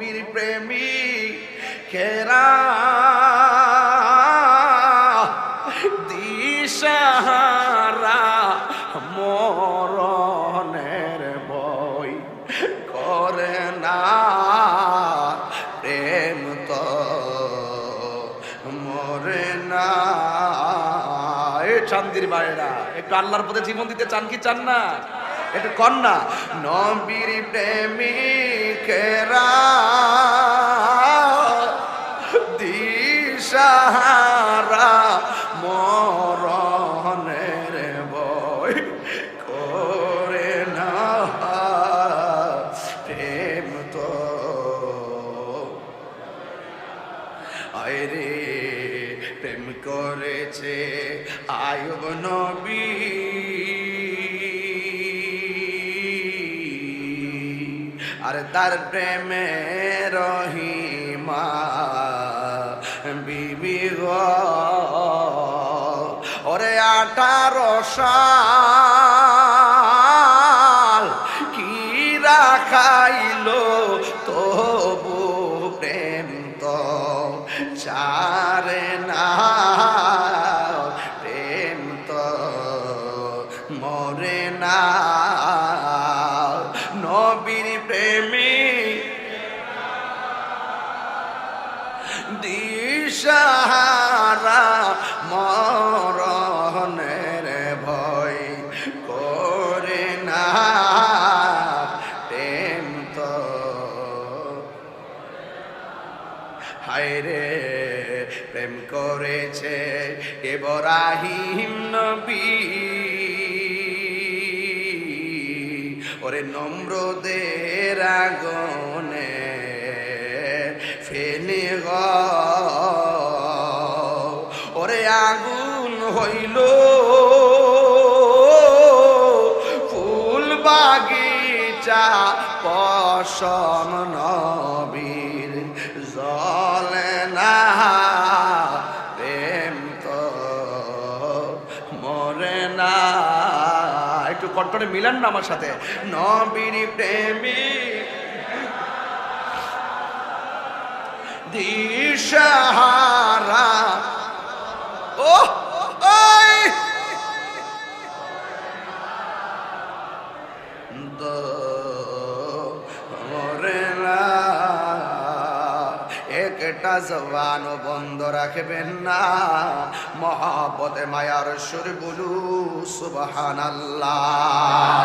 নবীর প্রেমিকেরা দিশাহারা মরণের ভয় করে না, প্রেম তো মরে না। এ চান্দির বাইরা একটু আল্লাহর পথে জীবন দিতে চান কি চান না? একটু কন্যা নবীর প্রেমিকেরা দিশাহারা মরণের ভয় করে না, প্রেম তো আয়রে প্রেম করেছে আয়ুব নবী, আর তার প্রেমে রহিমা বিবি গো, ওরে 18 সাল কি রাখাইলো তবু প্রেম তো চারে না, প্রেম তো মরে না। নবীর প্রেমিক দিশাহারা মরণের ভয় করে না, প্রেম তো হায়রে প্রেম করেছে ইব্রাহিম নবী, ওরে নমরুদের আগুনে ফেলে গো, ওরে আগুন হইল ফুল বাগিচা পশম নবীর জ্বলে না, প্রেম তো মরে না। একটু কণ্ঠটা মিলান না আমার সাথে, নবীর প্রেমিক দিশাহারা ও মরে না। একটা জবান বন্ধ রাখবেন না, মহাব্বতে মায়ার সুর বলু সুবহানাল্লাহ।